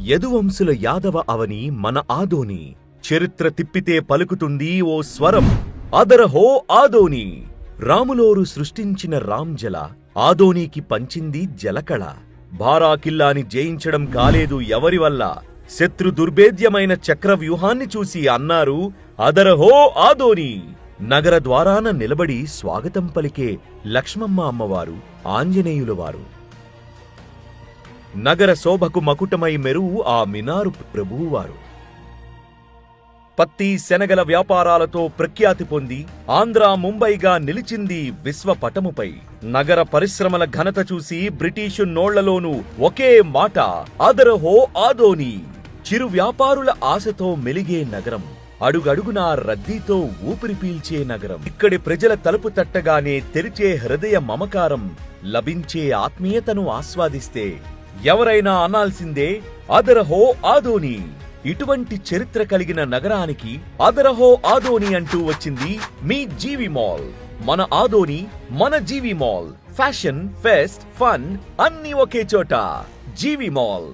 యదువంశుల యాదవ అవని మన ఆదోని. చరిత్ర తిప్పితే పలుకుతుంది ఓ స్వరం, అదరహో ఆదోని. రాములోరు సృష్టించిన రాంజల ఆదోనీకి పంచింది జలకళ. భారాకిల్లాని జయించడం కాలేదు ఎవరివల్ల. శత్రు దుర్భేద్యమైన చక్రవ్యూహాన్ని చూసి అన్నారు అదరహో ఆదోని. నగర ద్వారాన నిలబడి స్వాగతం పలికే లక్ష్మమ్మ అమ్మవారు, ఆంజనేయులవారు. నగర శోభకు మకుటమై మెరువు ఆ మినారు ప్రభువువారు. పత్తి శనగల వ్యాపారాలతో ప్రఖ్యాతి పొంది ఆంధ్ర ముంబైగా నిలిచింది విశ్వపటముపై. నగర పరిశ్రమల ఘనత చూసి బ్రిటిషు నోళ్లలోనూ ఒకే మాట, అదరహో ఆదోని. చిరు వ్యాపారుల ఆశతో మెలిగే నగరం, అడుగడుగునా రద్దీతో ఊపిరి పీల్చే నగరం. ఇక్కడి ప్రజల తలుపు తట్టగానే తెరిచే హృదయ మమకారం, లభించే ఆత్మీయతను ఆస్వాదిస్తే ఎవరైనా అనాల్సిందే అదరహో ఆదోని. ఇటువంటి చరిత్ర కలిగిన నగరానికి అదరహో ఆదోని అంటూ వచ్చింది మీ జీవి మాల్. మన ఆదోని, మన జీవి మాల్. ఫ్యాషన్, ఫెస్ట్, ఫన్ అన్నీ ఒకే చోట. జీవి మాల్.